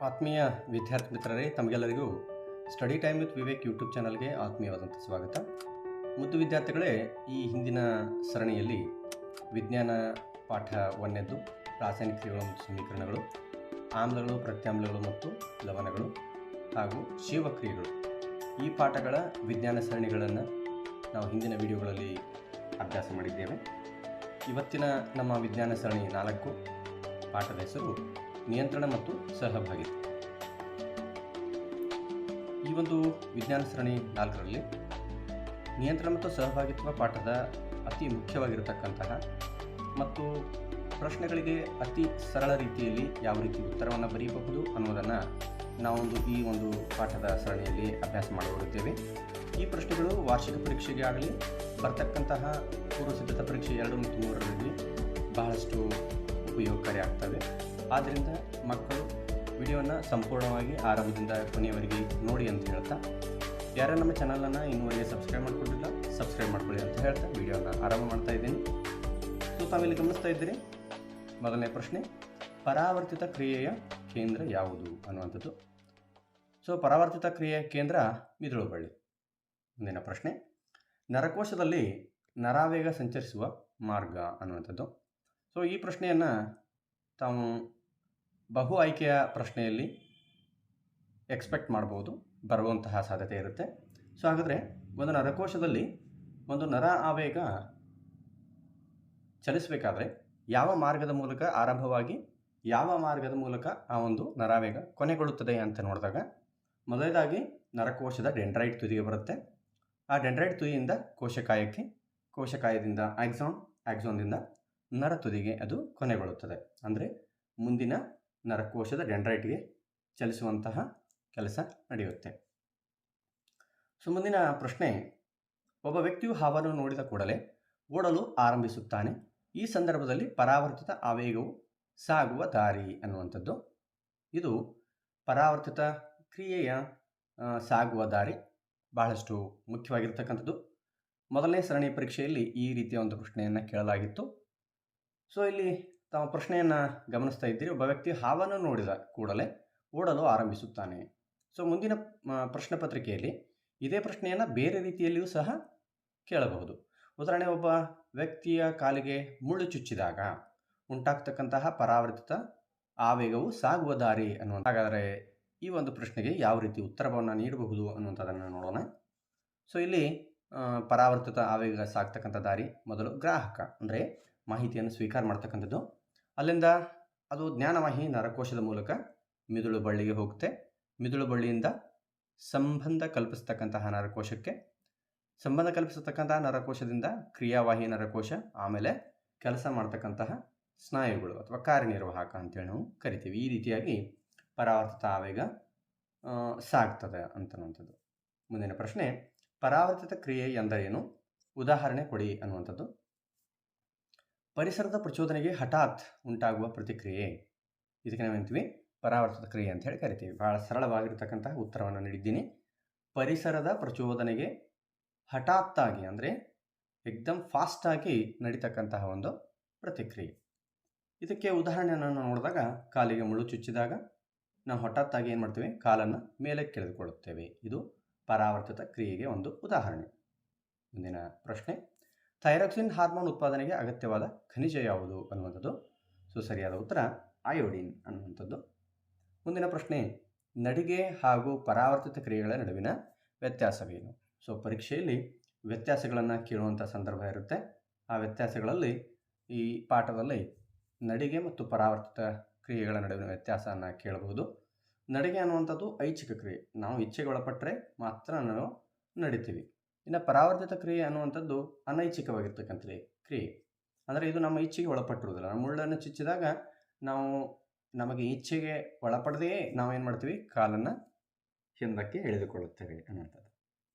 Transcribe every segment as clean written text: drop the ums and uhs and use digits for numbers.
ಆತ್ಮೀಯ ವಿದ್ಯಾರ್ಥಿ ಮಿತ್ರರೇ, ತಮಗೆಲ್ಲರಿಗೂ study time with Vivek YouTube ಚಾನಲ್ಗೆ ಆತ್ಮೀಯವಾದಂಥ ಸ್ವಾಗತ. ಮುದ್ದು ವಿದ್ಯಾರ್ಥಿಗಳೇ, ಈ ಹಿಂದಿನ ಸರಣಿಯಲ್ಲಿ ವಿಜ್ಞಾನ ಪಾಠ 1ನೇದ್ದು ರಾಸಾಯನಿಕ ಕ್ರಿಯೆಗಳು ಮತ್ತು ಸಮೀಕರಣಗಳು, ಆಮ್ಲಗಳು, ಪ್ರತ್ಯಾಮ್ಲಗಳು ಮತ್ತು ಲವಣಗಳು ಹಾಗೂ ಜೀವಕ್ರಿಯೆಗಳು ಈ ಪಾಠಗಳ ವಿಜ್ಞಾನ ಸರಣಿಗಳನ್ನು ನಾವು ಹಿಂದಿನ ವಿಡಿಯೋಗಳಲ್ಲಿ ಅಭ್ಯಾಸ ಮಾಡಿದ್ದೇವೆ. ಇವತ್ತಿನ ನಮ್ಮ ವಿಜ್ಞಾನ ಸರಣಿ 4 ಪಾಠದ ಹೆಸರು ನಿಯಂತ್ರಣ ಮತ್ತು ಸಹಭಾಗಿತ್ವ. ಈ ಒಂದು ವಿಜ್ಞಾನ ಸರಣಿ 4ರಲ್ಲಿ ನಿಯಂತ್ರಣ ಮತ್ತು ಸಹಭಾಗಿತ್ವ ಪಾಠದ ಅತಿ ಮುಖ್ಯವಾಗಿರತಕ್ಕಂತಹ ಮತ್ತು ಪ್ರಶ್ನೆಗಳಿಗೆ ಅತಿ ಸರಳ ರೀತಿಯಲ್ಲಿ ಯಾವ ರೀತಿ ಉತ್ತರವನ್ನು ಬರೆಯಬಹುದು ಅನ್ನೋದನ್ನು ಈ ಒಂದು ಪಾಠದ ಸರಣಿಯಲ್ಲಿ ಅಭ್ಯಾಸ ಮಾಡಲಿದ್ದೇವೆ. ಈ ಪ್ರಶ್ನೆಗಳು ವಾರ್ಷಿಕ ಪರೀಕ್ಷೆಗೆ ಆಗಲಿ ಬರ್ತಕ್ಕಂತಹ ಪೂರ್ವಸಿದ್ಧತಾ ಪರೀಕ್ಷೆ 2 ಮತ್ತು 3ರಲ್ಲಿ ಬಹಳಷ್ಟು ಉಪಯೋಗಕಾರಿ ಆಗ್ತವೆ. ಆದ್ದರಿಂದ ಮಕ್ಕಳು ವಿಡಿಯೋನ ಸಂಪೂರ್ಣವಾಗಿ ಆರಂಭದಿಂದ ಕೊನೆಯವರೆಗೆ ನೋಡಿ ಅಂತ ಹೇಳ್ತಾ, ಯಾರು ನಮ್ಮ ಚಾನಲನ್ನು ಇನ್ನೂವರೆಗೆ ಸಬ್ಸ್ಕ್ರೈಬ್ ಮಾಡ್ಕೊಂಡಿಲ್ಲ ಸಬ್ಸ್ಕ್ರೈಬ್ ಮಾಡ್ಕೊಳ್ಳಿ ಅಂತ ಹೇಳ್ತಾ ವಿಡಿಯೋನ ಆರಂಭ ಮಾಡ್ತಾ ಇದ್ದೀನಿ. ತಾವಿಲ್ಲಿ ಗಮನಿಸ್ತಾ ಇದ್ದೀರಿ. ಮೊದಲನೇ ಪ್ರಶ್ನೆ, ಪರಾವರ್ತಿತ ಕ್ರಿಯೆಯ ಕೇಂದ್ರ ಯಾವುದು ಅನ್ನುವಂಥದ್ದು. ಪರಾವರ್ತಿತ ಕ್ರಿಯೆಯ ಕೇಂದ್ರ ಮಿದುಳು ಬಳ್ಳಿ. ಮುಂದಿನ ಪ್ರಶ್ನೆ, ನರಕೋಶದಲ್ಲಿ ನರಾವೇಗ ಸಂಚರಿಸುವ ಮಾರ್ಗ ಅನ್ನುವಂಥದ್ದು. ಈ ಪ್ರಶ್ನೆಯನ್ನು ತಾವು ಬಹು ಆಯ್ಕೆಯ ಪ್ರಶ್ನೆಯಲ್ಲಿ ಎಕ್ಸ್ಪೆಕ್ಟ್ ಮಾಡ್ಬೋದು, ಬರುವಂತಹ ಸಾಧ್ಯತೆ ಇರುತ್ತೆ. ಹಾಗಾದರೆ ಒಂದು ನರಕೋಶದಲ್ಲಿ ಒಂದು ನರ ಆವೇಗ ಚಲಿಸಬೇಕಾದ್ರೆ ಯಾವ ಮಾರ್ಗದ ಮೂಲಕ ಆರಂಭವಾಗಿ ಯಾವ ಮಾರ್ಗದ ಮೂಲಕ ಆ ಒಂದು ನರಾವೇಗ ಕೊನೆಗೊಳ್ಳುತ್ತದೆ ಅಂತ ನೋಡಿದಾಗ, ಮೊದಲನೇದಾಗಿ ನರಕೋಶದ ಡೆಂಡ್ರೈಟ್ ತುದಿಗೆ ಬರುತ್ತೆ. ಆ ಡೆಂಡ್ರೈಟ್ ತುದಿಯಿಂದ ಕೋಶಕಾಯಕ್ಕೆ, ಕೋಶಕಾಯದಿಂದ ಆಕ್ಸಾನ್ದಿಂದ ನರ ತುದಿಗೆ ಅದು ಕೊನೆಗೊಳ್ಳುತ್ತದೆ. ಅಂದರೆ ಮುಂದಿನ ನರಕೋಶದ ಡೆಂಡ್ರೈಟ್ಗೆ ಚಲಿಸುವಂತಹ ಕೆಲಸ ನಡೆಯುತ್ತೆ. ಮುಂದಿನ ಪ್ರಶ್ನೆ, ಒಬ್ಬ ವ್ಯಕ್ತಿಯು ಹಾವನ್ನು ನೋಡಿದ ಕೂಡಲೇ ಓಡಲು ಆರಂಭಿಸುತ್ತಾನೆ. ಈ ಸಂದರ್ಭದಲ್ಲಿ ಪರಾವರ್ತಿತ ಆವೇಗವು ಸಾಗುವ ದಾರಿ ಅನ್ನುವಂಥದ್ದು. ಇದು ಪರಾವರ್ತಿತ ಕ್ರಿಯೆಯ ಸಾಗುವ ದಾರಿ ಬಹಳಷ್ಟು ಮುಖ್ಯವಾಗಿರ್ತಕ್ಕಂಥದ್ದು. ಮೊದಲನೇ ಸರಣಿ ಪರೀಕ್ಷೆಯಲ್ಲಿ ಈ ರೀತಿಯ ಒಂದು ಪ್ರಶ್ನೆಯನ್ನು ಕೇಳಲಾಗಿತ್ತು. ಇಲ್ಲಿ ತಾವು ಪ್ರಶ್ನೆಯನ್ನು ಗಮನಿಸ್ತಾ ಇದ್ದೀರಿ. ಒಬ್ಬ ವ್ಯಕ್ತಿ ಹಾವನ್ನು ನೋಡಿದ ಕೂಡಲೇ ಓಡಲು ಆರಂಭಿಸುತ್ತಾನೆ. ಮುಂದಿನ ಪ್ರಶ್ನೆ ಪತ್ರಿಕೆಯಲ್ಲಿ ಇದೇ ಪ್ರಶ್ನೆಯನ್ನು ಬೇರೆ ರೀತಿಯಲ್ಲಿಯೂ ಸಹ ಕೇಳಬಹುದು. ಉದಾಹರಣೆ, ಒಬ್ಬ ವ್ಯಕ್ತಿಯ ಕಾಲಿಗೆ ಮುಳ್ಳು ಚುಚ್ಚಿದಾಗ ಉಂಟಾಗ್ತಕ್ಕಂತಹ ಪರಾವರ್ತಿತ ಆವೇಗವು ಸಾಗುವ ದಾರಿ ಅನ್ನುವಂಥ. ಹಾಗಾದರೆ ಈ ಒಂದು ಪ್ರಶ್ನೆಗೆ ಯಾವ ರೀತಿ ಉತ್ತರವನ್ನು ನೀಡಬಹುದು ಅನ್ನುವಂಥದ್ದನ್ನು ನೋಡೋಣ. ಇಲ್ಲಿ ಪರಾವರ್ತಿತ ಆವೇಗ ಸಾಗ್ತಕ್ಕಂಥ ದಾರಿ ಮೊದಲು ಗ್ರಾಹಕ, ಅಂದರೆ ಮಾಹಿತಿಯನ್ನು ಸ್ವೀಕಾರ ಮಾಡ್ತಕ್ಕಂಥದ್ದು. ಅಲ್ಲಿಂದ ಅದು ಜ್ಞಾನವಾಹಿ ನರಕೋಶದ ಮೂಲಕ ಮಿದುಳು ಬಳ್ಳಿಗೆ ಹೋಗುತ್ತೆ. ಮಿದುಳು ಬಳ್ಳಿಯಿಂದ ಸಂಬಂಧ ಕಲ್ಪಿಸ್ತಕ್ಕಂತಹ ನರಕೋಶಕ್ಕೆ, ಸಂಬಂಧ ಕಲ್ಪಿಸತಕ್ಕಂತಹ ನರಕೋಶದಿಂದ ಕ್ರಿಯಾವಾಹಿ ನರಕೋಶ, ಆಮೇಲೆ ಕೆಲಸ ಮಾಡ್ತಕ್ಕಂತಹ ಸ್ನಾಯುಗಳು ಅಥವಾ ಕಾರ್ಯನಿರ್ವಾಹಕ ಅಂತೇಳಿ ನಾವು ಕರಿತೀವಿ. ಈ ರೀತಿಯಾಗಿ ಪರಾವರ್ತಿತ ಆವೇಗ ಸಾಗ್ತದೆ ಅಂತನ್ನುವಂಥದ್ದು. ಮುಂದಿನ ಪ್ರಶ್ನೆ, ಪರಾವರ್ತಿತ ಕ್ರಿಯೆ ಎಂದರೇನು? ಉದಾಹರಣೆ ಕೊಡಿ ಅನ್ನುವಂಥದ್ದು. ಪರಿಸರದ ಪ್ರಚೋದನೆಗೆ ಹಠಾತ್ ಉಂಟಾಗುವ ಪ್ರತಿಕ್ರಿಯೆ, ಇದಕ್ಕೆ ನಾವೇಂತೀವಿ ಪರಾವರ್ತಿತ ಕ್ರಿಯೆ ಅಂತ ಹೇಳಿ ಕರಿತೀವಿ. ಬಹಳ ಸರಳವಾಗಿರ್ತಕ್ಕಂತಹ ಉತ್ತರವನ್ನು ನೀಡಿದ್ದೀನಿ. ಪರಿಸರದ ಪ್ರಚೋದನೆಗೆ ಹಠಾತ್ತಾಗಿ, ಅಂದರೆ ಎಕ್ದಮ್ ಫಾಸ್ಟಾಗಿ ನಡೀತಕ್ಕಂತಹ ಒಂದು ಪ್ರತಿಕ್ರಿಯೆ. ಇದಕ್ಕೆ ಉದಾಹರಣೆಯನ್ನು ನೋಡಿದಾಗ, ಕಾಲಿಗೆ ಮುಳ್ಳು ಚುಚ್ಚಿದಾಗ ನಾವು ಹಠಾತ್ತಾಗಿ ಏನು ಮಾಡ್ತೀವಿ, ಕಾಲನ್ನು ಮೇಲೆ ಕೆಳೆದುಕೊಳ್ಳುತ್ತೇವೆ. ಇದು ಪರಾವರ್ತಿತ ಕ್ರಿಯೆಗೆ ಒಂದು ಉದಾಹರಣೆ. ಮುಂದಿನ ಪ್ರಶ್ನೆ, ಥೈರಾಕ್ಸಿನ್ ಹಾರ್ಮೋನ್ ಉತ್ಪಾದನೆಗೆ ಅಗತ್ಯವಾದ ಖನಿಜ ಯಾವುದು ಅನ್ನುವಂಥದ್ದು. ಸರಿಯಾದ ಉತ್ತರ ಅಯೋಡಿನ್ ಅನ್ನುವಂಥದ್ದು. ಮುಂದಿನ ಪ್ರಶ್ನೆ, ನಡಿಗೆ ಹಾಗೂ ಪರಾವರ್ತಿತ ಕ್ರಿಯೆಗಳ ನಡುವಿನ ವ್ಯತ್ಯಾಸವೇನು? ಪರೀಕ್ಷೆಯಲ್ಲಿ ವ್ಯತ್ಯಾಸಗಳನ್ನು ಕೇಳುವಂಥ ಸಂದರ್ಭ ಇರುತ್ತೆ. ಆ ವ್ಯತ್ಯಾಸಗಳಲ್ಲಿ ಈ ಪಾಠದಲ್ಲಿ ನಡಿಗೆ ಮತ್ತು ಪರಾವರ್ತಿತ ಕ್ರಿಯೆಗಳ ನಡುವಿನ ವ್ಯತ್ಯಾಸವನ್ನು ಕೇಳಬಹುದು. ನಡಿಗೆ ಅನ್ನುವಂಥದ್ದು ಐಚ್ಛಿಕ ಕ್ರಿಯೆ, ನಾವು ಇಚ್ಛೆಗೆ ಒಳಪಟ್ಟರೆ ಮಾತ್ರ ನಾವು ನಡಿತೀವಿ. ಇನ್ನು ಪರಾವರ್ತಿತ ಕ್ರಿಯೆ ಅನ್ನುವಂಥದ್ದು ಅನೈಚ್ಛಿಕವಾಗಿರ್ತಕ್ಕಂಥ ಕ್ರಿಯೆ, ಅಂದರೆ ಇದು ನಮ್ಮ ಇಚ್ಛೆಗೆ ಒಳಪಟ್ಟಿರುವುದಿಲ್ಲ. ನಮ್ಮ ಮುಳ್ಳನ್ನು ಚುಚ್ಚಿದಾಗ ನಮಗೆ ಇಚ್ಛೆಗೆ ಒಳಪಡದೆಯೇ ನಾವೇನು ಮಾಡ್ತೀವಿ, ಕಾಲನ್ನು ಹಿಂದಕ್ಕೆ ಎಳೆದುಕೊಳ್ಳುತ್ತೇವೆ ಅನ್ನುವಂಥದ್ದು.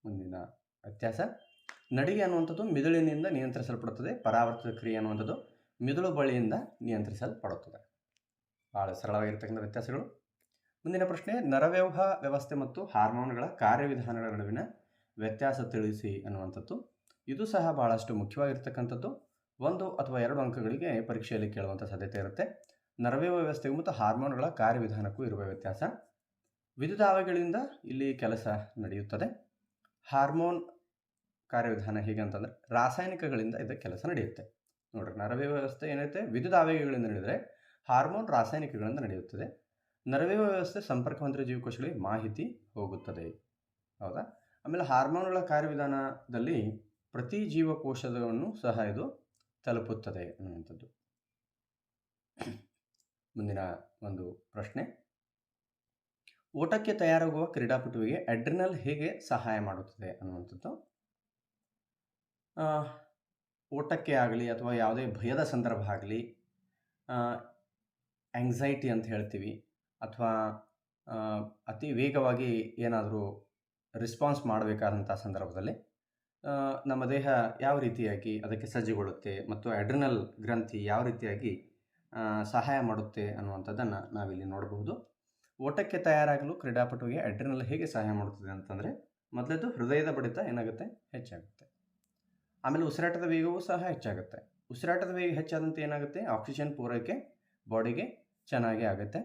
ಮುಂದಿನ ವ್ಯತ್ಯಾಸ, ನಡಿಗೆ ಅನ್ನುವಂಥದ್ದು ಮಿದುಳಿನಿಂದ ನಿಯಂತ್ರಿಸಲ್ಪಡುತ್ತದೆ. ಪರಾವರ್ತಿತ ಕ್ರಿಯೆ ಅನ್ನುವಂಥದ್ದು ಮಿದುಳು ಬಳ್ಳಿಯಿಂದ ನಿಯಂತ್ರಿಸಲ್ಪಡುತ್ತದೆ. ಭಾಳ ಸರಳವಾಗಿರ್ತಕ್ಕಂಥ ವ್ಯತ್ಯಾಸಗಳು. ಮುಂದಿನ ಪ್ರಶ್ನೆ, ನರವ್ಯೂಹ ವ್ಯವಸ್ಥೆ ಮತ್ತು ಹಾರ್ಮೋನ್ಗಳ ಕಾರ್ಯವಿಧಾನಗಳ ನಡುವಿನ ವ್ಯತ್ಯಾಸ ತಿಳಿಸಿ ಅನ್ನುವಂಥದ್ದು. ಇದು ಸಹ ಬಹಳಷ್ಟು ಮುಖ್ಯವಾಗಿರ್ತಕ್ಕಂಥದ್ದು. 1 ಅಥವಾ 2 ಅಂಕಗಳಿಗೆ ಪರೀಕ್ಷೆಯಲ್ಲಿ ಕೇಳುವಂಥ ಸಾಧ್ಯತೆ ಇರುತ್ತೆ. ನರವ್ಯೂಹ ವ್ಯವಸ್ಥೆಗೂ ಮತ್ತು ಹಾರ್ಮೋನ್ಗಳ ಕಾರ್ಯವಿಧಾನಕ್ಕೂ ಇರುವ ವ್ಯತ್ಯಾಸ. ವಿದ್ಯುತ್ ಆವೇಗಗಳಿಂದ ಇಲ್ಲಿ ಕೆಲಸ ನಡೆಯುತ್ತದೆ. ಹಾರ್ಮೋನ್ ಕಾರ್ಯವಿಧಾನ ಹೇಗೆ ಅಂತಂದರೆ ರಾಸಾಯನಿಕಗಳಿಂದ ಇದಕ್ಕೆ ಕೆಲಸ ನಡೆಯುತ್ತೆ. ನೋಡಿರಿ, ನರವ್ಯೂಹ ವ್ಯವಸ್ಥೆ ಏನೈತೆ ವಿದ್ಯುತ್ ಆವೇಗಗಳಿಂದ ನಡೆದರೆ ಹಾರ್ಮೋನ್ ರಾಸಾಯನಿಕಗಳಿಂದ ನಡೆಯುತ್ತದೆ. ನರವ್ಯೂಹ ವ್ಯವಸ್ಥೆ ಸಂಪರ್ಕ ಹೊಂದಿರುವ ಜೀವಕೋಶಗಳಿಗೆ ಮಾಹಿತಿ ಹೋಗುತ್ತದೆ. ಹೌದಾ? ಆಮೇಲೆ ಹಾರ್ಮೋನ್ಗಳ ಕಾರ್ಯವಿಧಾನದಲ್ಲಿ ಪ್ರತಿ ಜೀವಕೋಶವನ್ನು ಸಹ ಇದು ತಲುಪುತ್ತದೆ ಅನ್ನುವಂಥದ್ದು. ಮುಂದಿನ ಒಂದು ಪ್ರಶ್ನೆ, ಓಟಕ್ಕೆ ತಯಾರಾಗುವ ಕ್ರೀಡಾಪಟುವಿಗೆ ಅಡ್ರಿನಲ್ ಹೇಗೆ ಸಹಾಯ ಮಾಡುತ್ತದೆ ಅನ್ನುವಂಥದ್ದು. ಓಟಕ್ಕೆ ಆಗಲಿ ಅಥವಾ ಯಾವುದೇ ಭಯದ ಸಂದರ್ಭ ಆಗಲಿ, ಆಂಗ್ಸೈಟಿ ಅಂತ ಹೇಳ್ತೀವಿ, ಅಥವಾ ಅತಿ ವೇಗವಾಗಿ ಏನಾದರೂ ರೆಸ್ಪಾನ್ಸ್ ಮಾಡಬೇಕಾದಂಥ ಸಂದರ್ಭದಲ್ಲಿ ನಮ್ಮ ದೇಹ ಯಾವ ರೀತಿಯಾಗಿ ಅದಕ್ಕೆ ಸಜ್ಜುಗೊಳ್ಳುತ್ತೆ ಮತ್ತು ಅಡ್ರಿನಲ್ ಗ್ರಂಥಿ ಯಾವ ರೀತಿಯಾಗಿ ಸಹಾಯ ಮಾಡುತ್ತೆ ಅನ್ನುವಂಥದ್ದನ್ನು ನಾವಿಲ್ಲಿ ನೋಡಬಹುದು. ಓಟಕ್ಕೆ ತಯಾರಾಗಲು ಕ್ರೀಡಾಪಟುವಿಗೆ ಅಡ್ರಿನಲ್ ಹೇಗೆ ಸಹಾಯ ಮಾಡುತ್ತದೆ ಅಂತಂದರೆ, ಮೊದಲದ್ದು ಹೃದಯದ ಬಡಿತ ಏನಾಗುತ್ತೆ, ಹೆಚ್ಚಾಗುತ್ತೆ. ಆಮೇಲೆ ಉಸಿರಾಟದ ವೇಗವೂ ಸಹ ಹೆಚ್ಚಾಗುತ್ತೆ. ಉಸಿರಾಟದ ವೇಗ ಹೆಚ್ಚಾದಂತೆ ಏನಾಗುತ್ತೆ, ಆಕ್ಸಿಜನ್ ಪೂರೈಕೆ ಬಾಡಿಗೆ ಚೆನ್ನಾಗಿ ಆಗುತ್ತೆ.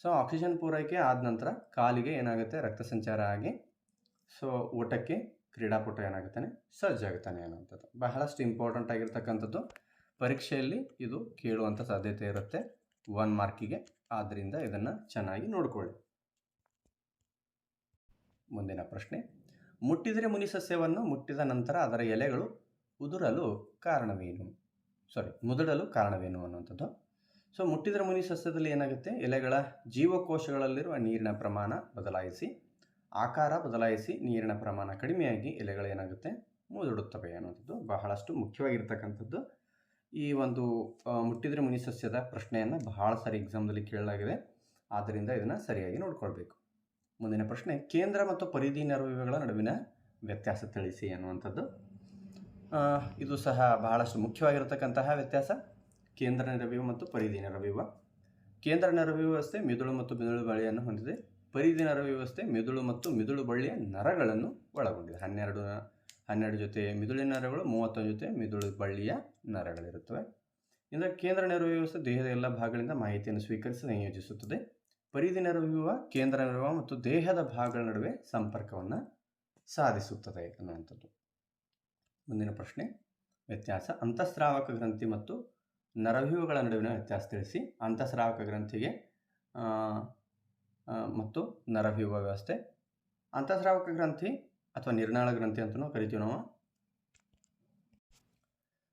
ಸೊ ಆಕ್ಸಿಜನ್ ಪೂರೈಕೆ ಆದ ನಂತರ ಕಾಲಿಗೆ ಏನಾಗುತ್ತೆ, ರಕ್ತ ಸಂಚಾರ ಆಗಿ ಸೊ ಓಟಕ್ಕೆ ಕ್ರೀಡಾಪಟು ಏನಾಗುತ್ತಾನೆ, ಸಜ್ಜಾಗುತ್ತಾನೆ ಅನ್ನುವಂಥದ್ದು ಬಹಳಷ್ಟು ಇಂಪಾರ್ಟೆಂಟ್ ಆಗಿರ್ತಕ್ಕಂಥದ್ದು. ಪರೀಕ್ಷೆಯಲ್ಲಿ ಇದು ಕೇಳುವಂಥ ಸಾಧ್ಯತೆ ಇರುತ್ತೆ 1 ಮಾರ್ಕಿಗೆ. ಆದ್ದರಿಂದ ಇದನ್ನು ಚೆನ್ನಾಗಿ ನೋಡಿಕೊಳ್ಳಿ. ಮುಂದಿನ ಪ್ರಶ್ನೆ, ಮುಟ್ಟಿದರೆ ಮುನಿ ಸಸ್ಯವನ್ನು ಮುಟ್ಟಿದ ನಂತರ ಅದರ ಎಲೆಗಳು ಮುದುಡಲು ಕಾರಣವೇನು ಅನ್ನುವಂಥದ್ದು. ಸೊ ಮುಟ್ಟಿದರೆ ಮುನಿ ಸಸ್ಯದಲ್ಲಿ ಏನಾಗುತ್ತೆ, ಎಲೆಗಳ ಜೀವಕೋಶಗಳಲ್ಲಿರುವ ನೀರಿನ ಪ್ರಮಾಣ ಬದಲಾಯಿಸಿ, ಆಕಾರ ಬದಲಾಯಿಸಿ ನೀರಿನ ಪ್ರಮಾಣ ಕಡಿಮೆಯಾಗಿ ಎಲೆಗಳು ಏನಾಗುತ್ತೆ, ಮುದುಡುತ್ತವೆ ಅನ್ನುವಂಥದ್ದು ಬಹಳಷ್ಟು ಮುಖ್ಯವಾಗಿರ್ತಕ್ಕಂಥದ್ದು. ಈ ಒಂದು ಮುಟ್ಟಿದರೆ ಮುನಿ ಸಸ್ಯದ ಪ್ರಶ್ನೆಯನ್ನು ಬಹಳ ಸಾರಿ ಎಕ್ಸಾಮ್ದಲ್ಲಿ ಕೇಳಲಾಗಿದೆ. ಆದ್ದರಿಂದ ಇದನ್ನು ಸರಿಯಾಗಿ ನೋಡ್ಕೊಳ್ಬೇಕು. ಮುಂದಿನ ಪ್ರಶ್ನೆ, ಕೇಂದ್ರ ಮತ್ತು ಪರಿಧಿ ನರವ್ಯೂಹಗಳ ನಡುವಿನ ವ್ಯತ್ಯಾಸ ತಿಳಿಸಿ ಅನ್ನುವಂಥದ್ದು. ಇದು ಸಹ ಬಹಳಷ್ಟು ಮುಖ್ಯವಾಗಿರತಕ್ಕಂತಹ ವ್ಯತ್ಯಾಸ, ಕೇಂದ್ರ ನರವ್ಯೂಹ ಮತ್ತು ಪರಿಧಿ ನರವ್ಯೂಹ. ಕೇಂದ್ರ ನರವ್ಯೂಹ ವ್ಯವಸ್ಥೆ ಮಿದುಳು ಮತ್ತು ಮಿದುಳು ಬಳ್ಳಿಯನ್ನು ಹೊಂದಿದೆ. ಪರಿಧಿ ನರವ್ಯೂಹ ವ್ಯವಸ್ಥೆ ಮಿದುಳು ಮತ್ತು ಮಿದುಳು ಬಳ್ಳಿಯ ನರಗಳನ್ನು ಒಳಗೊಂಡಿದೆ. 12 ಜೊತೆ ಮಿದುಳಿನ ನರಗಳು, 31 ಜೊತೆ ಮಿದುಳು ಬಳ್ಳಿಯ ನರಗಳಿರುತ್ತವೆ. ಇನ್ನು ಕೇಂದ್ರ ನರವ್ಯೂಹ ವ್ಯವಸ್ಥೆ ದೇಹದ ಎಲ್ಲ ಭಾಗಗಳಿಂದ ಮಾಹಿತಿಯನ್ನು ಸ್ವೀಕರಿಸಿ ಸಂಯೋಜಿಸುತ್ತದೆ. ಪರಿಧಿ ನರವ್ಯೂಹ ಕೇಂದ್ರ ನರವ್ಯೂಹ ಮತ್ತು ದೇಹದ ಭಾಗಗಳ ನಡುವೆ ಸಂಪರ್ಕವನ್ನು ಸಾಧಿಸುತ್ತದೆ ಅನ್ನುವಂಥದ್ದು. ಮುಂದಿನ ಪ್ರಶ್ನೆ, ವ್ಯತ್ಯಾಸ, ಅಂತಃಸ್ರಾವಕ ಗ್ರಂಥಿ ಮತ್ತು ನರವ್ಯೂಹಗಳ ನಡುವಿನ ವ್ಯತ್ಯಾಸ ತಿಳಿಸಿ. ಅಂತಃಸ್ರಾವಕ ಗ್ರಂಥಿಗೆ ಮತ್ತು ನರವ್ಯೂಹ ವ್ಯವಸ್ಥೆ. ಅಂತಃಸ್ರಾವಕ ಗ್ರಂಥಿ ಅಥವಾ ನಿರ್ನಾಳ ಗ್ರಂಥಿ ಅಂತಲೂ ಕರಿತೀವಿ ನಾವು.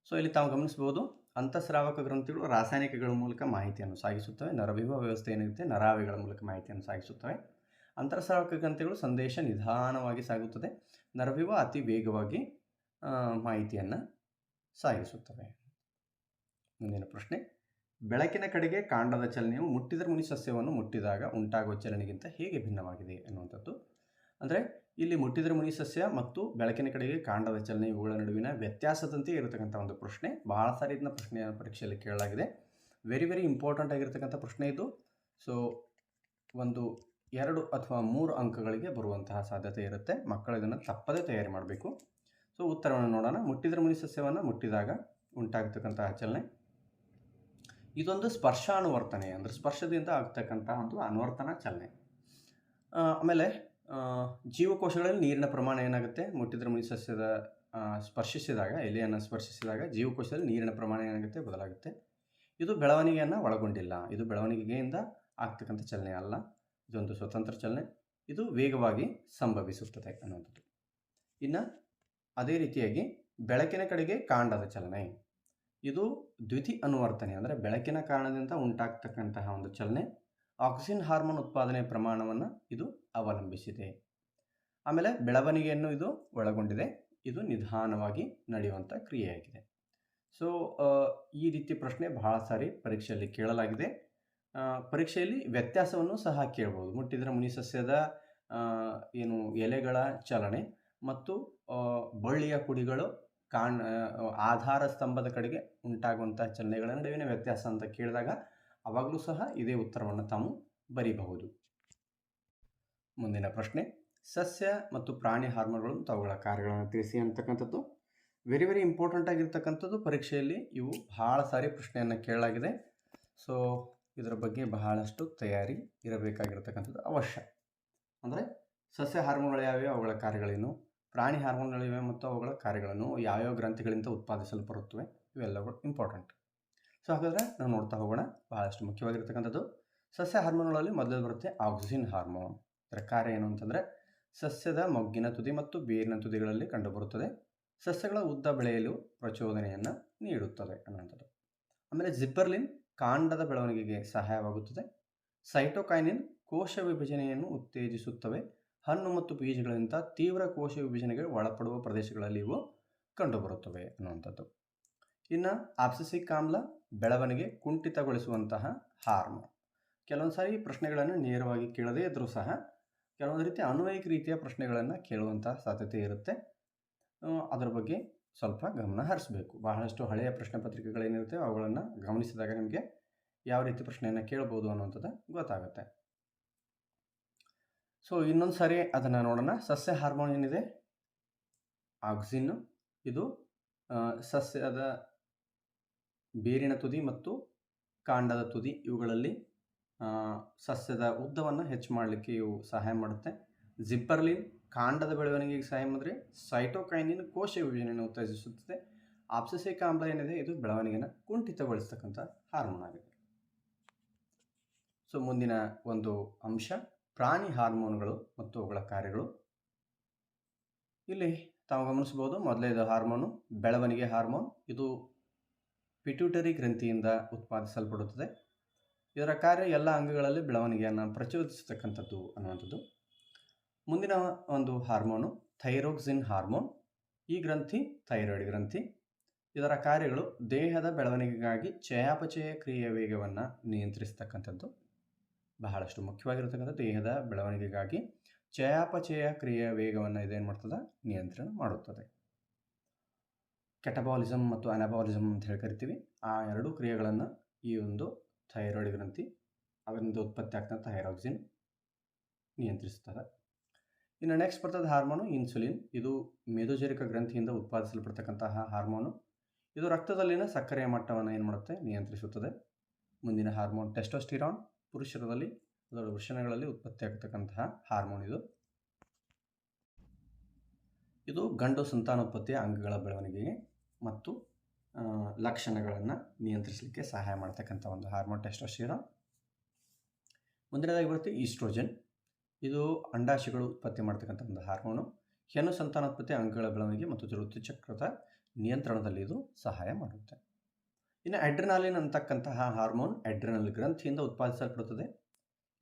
ಸೊ ಇಲ್ಲಿ ತಾವು ಗಮನಿಸಬಹುದು, ಅಂತಃಸ್ರಾವಕ ಗ್ರಂಥಿಗಳು ರಾಸಾಯನಿಕಗಳ ಮೂಲಕ ಮಾಹಿತಿಯನ್ನು ಸಾಗಿಸುತ್ತವೆ. ನರವ್ಯೂಹ ವ್ಯವಸ್ಥೆ ಏನಿರುತ್ತೆ, ನರಾವಿಗಳ ಮೂಲಕ ಮಾಹಿತಿಯನ್ನು ಸಾಗಿಸುತ್ತವೆ. ಅಂತಃಸ್ರಾವಕ ಗ್ರಂಥಿಗಳು ಸಂದೇಶ ನಿಧಾನವಾಗಿ ಸಾಗುತ್ತದೆ. ನರವ್ಯೂಹ ಅತಿ ವೇಗವಾಗಿ ಮಾಹಿತಿಯನ್ನು ಸಾಗಿಸುತ್ತವೆ. ಮುಂದಿನ ಪ್ರಶ್ನೆ, ಬೆಳಕಿನ ಕಡೆಗೆ ಕಾಂಡದ ಚಲನೆಯು ಮುಟ್ಟಿದರೆ ಮುನಿ ಸಸ್ಯವನ್ನು ಮುಟ್ಟಿದಾಗ ಉಂಟಾಗುವ ಚಲನೆಗಿಂತ ಹೇಗೆ ಭಿನ್ನವಾಗಿದೆ ಅನ್ನುವಂಥದ್ದು. ಅಂದರೆ ಇಲ್ಲಿ ಮುಟ್ಟಿದರೆ ಮುನಿ ಸಸ್ಯ ಮತ್ತು ಬೆಳಕಿನ ಕಡೆಗೆ ಕಾಂಡದ ಚಲನೆ ಇವುಗಳ ನಡುವಿನ ವ್ಯತ್ಯಾಸದಂತೆ ಇರತಕ್ಕಂಥ ಒಂದು ಪ್ರಶ್ನೆ. ಬಹಳ ಸಾರಿ ಇದನ್ನ ಪರೀಕ್ಷೆಯಲ್ಲಿ ಕೇಳಲಾಗಿದೆ. ವೆರಿ ಇಂಪಾರ್ಟೆಂಟ್ ಆಗಿರ್ತಕ್ಕಂಥ ಪ್ರಶ್ನೆ ಇದು. ಸೊ ಒಂದು 2 ಅಥವಾ 3 ಅಂಕಗಳಿಗೆ ಬರುವಂತಹ ಸಾಧ್ಯತೆ ಇರುತ್ತೆ. ಮಕ್ಕಳು ಇದನ್ನು ತಪ್ಪದೇ ತಯಾರಿ ಮಾಡಬೇಕು. ಸೊ ಉತ್ತರವನ್ನು ನೋಡೋಣ. ಮುಟ್ಟಿದರೆ ಮುನಿ ಸಸ್ಯವನ್ನು ಮುಟ್ಟಿದಾಗ ಉಂಟಾಗತಕ್ಕಂತಹ ಚಲನೆ ಇದೊಂದು ಸ್ಪರ್ಶಾನುವರ್ತನೆ, ಅಂದರೆ ಸ್ಪರ್ಶದಿಂದ ಆಗ್ತಕ್ಕಂಥ ಒಂದು ಅನುವರ್ತನ ಚಲನೆ. ಆಮೇಲೆ ಜೀವಕೋಶಗಳಲ್ಲಿ ನೀರಿನ ಪ್ರಮಾಣ ಏನಾಗುತ್ತೆ, ಮುಟ್ಟಿದರೆ ಮುನಿ ಸಸ್ಯದ ಸ್ಪರ್ಶಿಸಿದಾಗ, ಎಲೆಯನ್ನು ಸ್ಪರ್ಶಿಸಿದಾಗ ಜೀವಕೋಶದಲ್ಲಿ ನೀರಿನ ಪ್ರಮಾಣ ಏನಾಗುತ್ತೆ, ಬದಲಾಗುತ್ತೆ. ಇದು ಬೆಳವಣಿಗೆಯನ್ನು ಒಳಗೊಂಡಿಲ್ಲ. ಇದು ಬೆಳವಣಿಗೆಯಿಂದ ಆಗ್ತಕ್ಕಂಥ ಚಲನೆ ಅಲ್ಲ. ಇದೊಂದು ಸ್ವತಂತ್ರ ಚಲನೆ. ಇದು ವೇಗವಾಗಿ ಸಂಭವಿಸುತ್ತದೆ ಅನ್ನುವಂಥದ್ದು. ಇನ್ನು ಅದೇ ರೀತಿಯಾಗಿ ಬೆಳಕಿನ ಕಡೆಗೆ ಕಾಂಡದ ಚಲನೆ, ಇದು ದ್ಯುತಿ ಅನುವರ್ತನೆ, ಅಂದರೆ ಬೆಳಕಿನ ಕಾರಣದಿಂದ ಉಂಟಾಗ್ತಕ್ಕಂತಹ ಒಂದು ಚಲನೆ. ಆಕ್ಸಿನ್ ಹಾರ್ಮೋನ್ ಉತ್ಪಾದನೆ ಪ್ರಮಾಣವನ್ನು ಇದು ಅವಲಂಬಿಸಿದೆ. ಆಮೇಲೆ ಬೆಳವಣಿಗೆಯನ್ನು ಇದು ಒಳಗೊಂಡಿದೆ. ಇದು ನಿಧಾನವಾಗಿ ನಡೆಯುವಂಥ ಕ್ರಿಯೆಯಾಗಿದೆ. ಸೊ ಈ ರೀತಿ ಪ್ರಶ್ನೆ ಬಹಳ ಸಾರಿ ಪರೀಕ್ಷೆಯಲ್ಲಿ ಕೇಳಲಾಗಿದೆ. ಪರೀಕ್ಷೆಯಲ್ಲಿ ವ್ಯತ್ಯಾಸವನ್ನು ಸಹ ಕೇಳಬಹುದು. ಮುಟ್ಟಿದರೆ ಮುನಿ ಸಸ್ಯದ ಏನು ಎಲೆಗಳ ಚಲನೆ ಮತ್ತು ಬಳ್ಳಿಯ ಕುಡಿಗಳು ಆಧಾರ ಸ್ತಂಭದ ಕಡೆಗೆ ಉಂಟಾಗುವಂಥ ಚಲನೆಗಳ ನಡುವಿನ ವ್ಯತ್ಯಾಸ ಅಂತ ಕೇಳಿದಾಗ ಅವಾಗಲೂ ಸಹ ಇದೇ ಉತ್ತರವನ್ನು ತಾವು ಬರೀಬಹುದು. ಮುಂದಿನ ಪ್ರಶ್ನೆ, ಸಸ್ಯ ಮತ್ತು ಪ್ರಾಣಿ ಹಾರ್ಮೋನ್ಗಳು ಮತ್ತು ಅವುಗಳ ಕಾರ್ಯಗಳನ್ನು ತಿಳಿಸಿ ಅಂತಕ್ಕಂಥದ್ದು ವೆರಿ ಇಂಪಾರ್ಟೆಂಟ್ ಆಗಿರ್ತಕ್ಕಂಥದ್ದು. ಪರೀಕ್ಷೆಯಲ್ಲಿ ಇವು ಬಹಳ ಸಾರಿ ಪ್ರಶ್ನೆಯನ್ನು ಕೇಳಲಾಗಿದೆ. ಸೊ ಇದರ ಬಗ್ಗೆ ಬಹಳಷ್ಟು ತಯಾರಿ ಇರಬೇಕಾಗಿರತಕ್ಕಂಥದ್ದು ಅವಶ್ಯ. ಅಂದರೆ ಸಸ್ಯ ಹಾರ್ಮೋನ್ಗಳು ಯಾವ್ಯಾವ, ಅವುಗಳ ಕಾರ್ಯಗಳೇನು, ಪ್ರಾಣಿ ಹಾರ್ಮೋನ್ಗಳಿವೆ ಮತ್ತು ಅವುಗಳ ಕಾರ್ಯಗಳನ್ನು, ಯಾವ್ಯಾವ ಗ್ರಂಥಿಗಳಿಂದ ಉತ್ಪಾದಿಸಲ್ಪಡುತ್ತವೆ, ಇವೆಲ್ಲಗಳು ಇಂಪಾರ್ಟೆಂಟ್. ಸೊ ಹಾಗಾದರೆ ನಾವು ನೋಡ್ತಾ ಹೋಗೋಣ. ಬಹಳಷ್ಟು ಮುಖ್ಯವಾಗಿರ್ತಕ್ಕಂಥದ್ದು ಸಸ್ಯ ಹಾರ್ಮೋನ್ಗಳಲ್ಲಿ ಮೊದಲು ಬರುತ್ತೆ ಆಕ್ಸಿನ್ ಹಾರ್ಮೋನ್. ಇದರ ಕಾರ್ಯ ಏನು ಅಂತಂದರೆ ಸಸ್ಯದ ಮೊಗ್ಗಿನ ತುದಿ ಮತ್ತು ಬೇರಿನ ತುದಿಗಳಲ್ಲಿ ಕಂಡುಬರುತ್ತದೆ. ಸಸ್ಯಗಳ ಉದ್ದ ಬೆಳೆಯಲು ಪ್ರಚೋದನೆಯನ್ನು ನೀಡುತ್ತದೆ ಅನ್ನುವಂಥದ್ದು. ಆಮೇಲೆ ಜಿಬ್ಬರ್ಲಿನ್ ಕಾಂಡದ ಬೆಳವಣಿಗೆಗೆ ಸಹಾಯವಾಗುತ್ತದೆ. ಸೈಟೋಕೈನಿನ್ ಕೋಶ ವಿಭಜನೆಯನ್ನು ಉತ್ತೇಜಿಸುತ್ತವೆ. ಹಣ್ಣು ಮತ್ತು ಬೀಜಗಳಿಂದ ತೀವ್ರ ಕೋಶ ವಿಭಜನೆಗೆ ಒಳಪಡುವ ಪ್ರದೇಶಗಳಲ್ಲಿ ಇವು ಕಂಡುಬರುತ್ತವೆ ಅನ್ನುವಂಥದ್ದು. ಇನ್ನು ಆಬ್ಸಿಸಿಕ್ ಆಮ್ಲ ಬೆಳವಣಿಗೆ ಕುಂಠಿತಗೊಳಿಸುವಂತಹ ಹಾರ್ಮೋನ್. ಕೆಲವೊಂದು ಸಾರಿ ಪ್ರಶ್ನೆಗಳನ್ನು ನೇರವಾಗಿ ಕೇಳದೇ ಇದ್ದರೂ ಸಹ ಕೆಲವೊಂದು ರೀತಿಯ ಅನ್ವಯಿಕ ರೀತಿಯ ಪ್ರಶ್ನೆಗಳನ್ನು ಕೇಳುವಂತಹ ಸಾಧ್ಯತೆ ಇರುತ್ತೆ. ಅದರ ಬಗ್ಗೆ ಸ್ವಲ್ಪ ಗಮನ ಹರಿಸಬೇಕು. ಬಹಳಷ್ಟು ಹಳೆಯ ಪ್ರಶ್ನೆ ಪತ್ರಿಕೆಗಳೇನಿರುತ್ತೆ ಅವುಗಳನ್ನು ಗಮನಿಸಿದಾಗ ನಿಮಗೆ ಯಾವ ರೀತಿ ಪ್ರಶ್ನೆಯನ್ನು ಕೇಳ್ಬೋದು ಅನ್ನುವಂಥದ್ದು ಗೊತ್ತಾಗುತ್ತೆ. ಸೊ ಇನ್ನೊಂದು ಸಾರಿ ಅದನ್ನು ನೋಡೋಣ. ಸಸ್ಯ ಹಾರ್ಮೋನ್ ಏನಿದೆ ಆಕ್ಸಿನ್, ಇದು ಸಸ್ಯದ ಬೇರಿನ ತುದಿ ಮತ್ತು ಕಾಂಡದ ತುದಿ ಇವುಗಳಲ್ಲಿ ಸಸ್ಯದ ಉದ್ದವನ್ನು ಹೆಚ್ಚು ಮಾಡಲಿಕ್ಕೆ ಇವು ಸಹಾಯ ಮಾಡುತ್ತೆ. ಜಿಬ್ಬರ್ಲಿನ್ ಕಾಂಡದ ಬೆಳವಣಿಗೆಗೆ ಸಹಾಯ ಮಾಡಿದ್ರೆ ಸೈಟೋಕೈನಿನ್ ಕೋಶ ವಿಭಜನೆಯನ್ನು ಉತ್ತೇಜಿಸುತ್ತದೆ. ಆಬ್ಸಿಸಿಕ್ ಆಮ್ಲ ಏನಿದೆ ಇದು ಬೆಳವಣಿಗೆಯನ್ನು ಕುಂಠಿತಗೊಳಿಸ್ತಕ್ಕಂಥ ಹಾರ್ಮೋನ್ ಆಗಿದೆ. ಸೊ ಮುಂದಿನ ಒಂದು ಅಂಶ ಪ್ರಾಣಿ ಹಾರ್ಮೋನ್ಗಳು ಮತ್ತು ಅವುಗಳ ಕಾರ್ಯಗಳು. ಇಲ್ಲಿ ತಾವು ಗಮನಿಸಬಹುದು. ಮೊದಲನೇದು ಹಾರ್ಮೋನು ಬೆಳವಣಿಗೆ ಹಾರ್ಮೋನ್. ಇದು ಪಿಟ್ಯೂಟರಿ ಗ್ರಂಥಿಯಿಂದ ಉತ್ಪಾದಿಸಲ್ಪಡುತ್ತದೆ. ಇದರ ಕಾರ್ಯ ಎಲ್ಲ ಅಂಗಗಳಲ್ಲಿ ಬೆಳವಣಿಗೆಯನ್ನು ಪ್ರಚೋದಿಸತಕ್ಕಂಥದ್ದು ಅನ್ನುವಂಥದ್ದು. ಮುಂದಿನ ಒಂದು ಹಾರ್ಮೋನು ಥೈರೋಕ್ಸಿನ್ ಹಾರ್ಮೋನ್. ಈ ಗ್ರಂಥಿ ಥೈರಾಯ್ಡ್ ಗ್ರಂಥಿ. ಇದರ ಕಾರ್ಯಗಳು ದೇಹದ ಬೆಳವಣಿಗೆಗಾಗಿ ಚಯಾಪಚಯ ಕ್ರಿಯೆಯ ವೇಗವನ್ನು ನಿಯಂತ್ರಿಸತಕ್ಕಂಥದ್ದು. ಬಹಳಷ್ಟು ಮುಖ್ಯವಾಗಿರತಕ್ಕಂಥ ದೇಹದ ಬೆಳವಣಿಗೆಗಾಗಿ ಚಯಾಪಚಯ ಕ್ರಿಯೆಯ ವೇಗವನ್ನು ಇದೇನು ಮಾಡ್ತದೆ, ನಿಯಂತ್ರಣ ಮಾಡುತ್ತದೆ. ಕೆಟಬಾಲಿಸಮ್ ಮತ್ತು ಅನಬಾಲಿಸಮ್ ಅಂತ ಹೇಳಿ ಕರಿತೀವಿ. ಆ ಎರಡೂ ಕ್ರಿಯೆಗಳನ್ನು ಈ ಒಂದು ಥೈರಾಯ್ಡ್ ಗ್ರಂಥಿ ಅದರಿಂದ ಉತ್ಪತ್ತಿ ಆಗ್ತಕ್ಕಂಥ ಥೈರಾಕ್ಸಿನ್ ನಿಯಂತ್ರಿಸುತ್ತದೆ. ಇನ್ನು ನೆಕ್ಸ್ಟ್ ಬರ್ತದೆ ಹಾರ್ಮೋನು ಇನ್ಸುಲಿನ್. ಇದು ಮೇದೋಜರಿಕ ಗ್ರಂಥಿಯಿಂದ ಉತ್ಪಾದಿಸಲ್ಪಡ್ತಕ್ಕಂತಹ ಹಾರ್ಮೋನು. ಇದು ರಕ್ತದಲ್ಲಿನ ಸಕ್ಕರೆಯ ಮಟ್ಟವನ್ನು ಏನು ಮಾಡುತ್ತೆ, ನಿಯಂತ್ರಿಸುತ್ತದೆ. ಮುಂದಿನ ಹಾರ್ಮೋನ್ ಟೆಸ್ಟೋಸ್ಟಿರಾನ್. ಪುರುಷರಲ್ಲಿ ಅದರ ವೃಷಣಗಳಲ್ಲಿ ಉತ್ಪತ್ತಿ ಆಗತಕ್ಕಂತಹ ಹಾರ್ಮೋನ್ ಇದು. ಇದು ಗಂಡು ಸಂತಾನೋತ್ಪತ್ತಿಯ ಅಂಗಗಳ ಬೆಳವಣಿಗೆಗೆ ಮತ್ತು ಲಕ್ಷಣಗಳನ್ನು ನಿಯಂತ್ರಿಸಲಿಕ್ಕೆ ಸಹಾಯ ಮಾಡ್ತಕ್ಕಂಥ ಒಂದು ಹಾರ್ಮೋನ್ ಟೆಸ್ಟೋಸ್ಟಿರಾನ್. ಮುಂದಿನದಾಗಿ ಬರುತ್ತೆ ಈಸ್ಟ್ರೋಜನ್. ಇದು ಅಂಡಾಶಯಗಳು ಉತ್ಪತ್ತಿ ಮಾಡ್ತಕ್ಕಂಥ ಒಂದು ಹಾರ್ಮೋನು. ಹೆಣ್ಣು ಸಂತಾನೋತ್ಪತ್ತಿ ಅಂಗಗಳ ಬೆಳವಣಿಗೆ ಮತ್ತು ಋತುಚಕ್ರದ ನಿಯಂತ್ರಣದಲ್ಲಿ ಇದು ಸಹಾಯ ಮಾಡುತ್ತೆ. ಇನ್ನು ಅಡ್ರಿನಾಲಿನ್ ಅಂತಕ್ಕಂತಹ ಹಾರ್ಮೋನ್ ಅಡ್ರಿನಲ್ ಗ್ರಂಥಿಯಿಂದ ಉತ್ಪಾದಿಸಲ್ಪಡುತ್ತದೆ.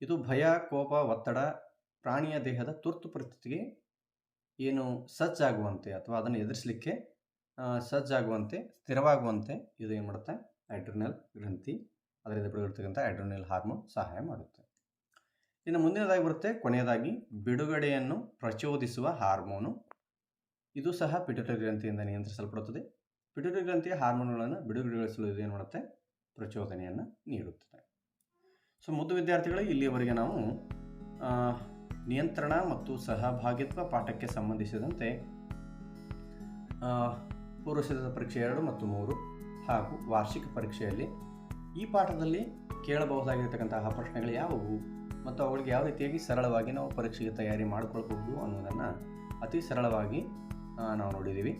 ಇದು ಭಯ, ಕೋಪ, ಒತ್ತಡ, ಪ್ರಾಣಿಯ ದೇಹದ ತುರ್ತು ಪರಿಸ್ಥಿತಿಗೆ ಏನು ಸಜ್ಜಾಗುವಂತೆ ಅಥವಾ ಅದನ್ನು ಎದುರಿಸಲಿಕ್ಕೆ ಸಜ್ಜಾಗುವಂತೆ, ಸ್ಥಿರವಾಗುವಂತೆ ಇದು ಏನು ಮಾಡುತ್ತೆ, ಅಡ್ರಿನಲ್ ಗ್ರಂಥಿ ಅದರಿಂದ ಬಿಡುಗಡೆತಕ್ಕಂಥ ಅಡ್ರಿನಲ್ ಹಾರ್ಮೋನ್ ಸಹಾಯ ಮಾಡುತ್ತೆ. ಇನ್ನು ಮುಂದಿನದಾಗಿ ಬರುತ್ತೆ ಕೊನೆಯದಾಗಿ ಬಿಡುಗಡೆಯನ್ನು ಪ್ರಚೋದಿಸುವ ಹಾರ್ಮೋನು. ಇದು ಸಹ ಪಿಟ್ಯೂಟರಿ ಗ್ರಂಥಿಯಿಂದ ನಿಯಂತ್ರಿಸಲ್ಪಡುತ್ತದೆ. ಪಿಟ್ಯೂಟರಿ ಗ್ರಂಥಿಯ ಹಾರ್ಮೋನ್ಗಳನ್ನು ಬಿಡುಗಡೆಗೊಳಿಸಲು ಇದು ಏನು ಮಾಡುತ್ತೆ, ಪ್ರಚೋದನೆಯನ್ನು ನೀಡುತ್ತದೆ. ಸೊ ಮುದ್ದು ವಿದ್ಯಾರ್ಥಿಗಳಿಗೆ ಇಲ್ಲಿಯವರೆಗೆ ನಾವು ನಿಯಂತ್ರಣ ಮತ್ತು ಸಹಭಾಗಿತ್ವ ಪಾಠಕ್ಕೆ ಸಂಬಂಧಿಸಿದಂತೆ ಪೂರ್ವಸಿದ್ಧತಾ ಪರೀಕ್ಷೆ 2 ಮತ್ತು 3 ಹಾಗೂ ವಾರ್ಷಿಕ ಪರೀಕ್ಷೆಯಲ್ಲಿ ಈ ಪಾಠದಲ್ಲಿ ಕೇಳಬಹುದಾಗಿರ್ತಕ್ಕಂತಹ ಪ್ರಶ್ನೆಗಳು ಯಾವುವು ಮತ್ತು ಅವುಗಳಿಗೆ ಯಾವ ರೀತಿಯಾಗಿ ಸರಳವಾಗಿ ನಾವು ಪರೀಕ್ಷೆಗೆ ತಯಾರಿ ಮಾಡಿಕೊಳ್ಬಹುದು ಅನ್ನೋದನ್ನು ಅತಿ ಸರಳವಾಗಿ ನಾವು ನೋಡಿದ್ದೀವಿ.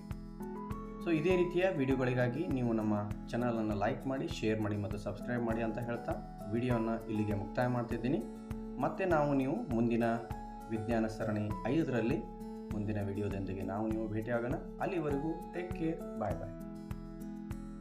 ಸೊ ಇದೇ ರೀತಿಯ ವಿಡಿಯೋಗಳಿಗಾಗಿ ನೀವು ನಮ್ಮ ಚಾನಲನ್ನು ಲೈಕ್ ಮಾಡಿ, ಶೇರ್ ಮಾಡಿ ಮತ್ತು ಸಬ್ಸ್ಕ್ರೈಬ್ ಮಾಡಿ ಅಂತ ಹೇಳ್ತಾ ವಿಡಿಯೋವನ್ನು ಇಲ್ಲಿಗೆ ಮುಕ್ತಾಯ ಮಾಡ್ತಿದ್ದೀನಿ. ಮತ್ತೆ ನೀವು ಮುಂದಿನ ವಿಜ್ಞಾನ ಸರಣಿ 5ರಲ್ಲಿ ಮುಂದಿನ ವಿಡಿಯೋದೊಂದಿಗೆ ನೀವು ಭೇಟಿಯಾಗೋಣ. ಅಲ್ಲಿವರೆಗೂ ಟೇಕ್ ಕೇರ್, ಬಾಯ್ ಬಾಯ್.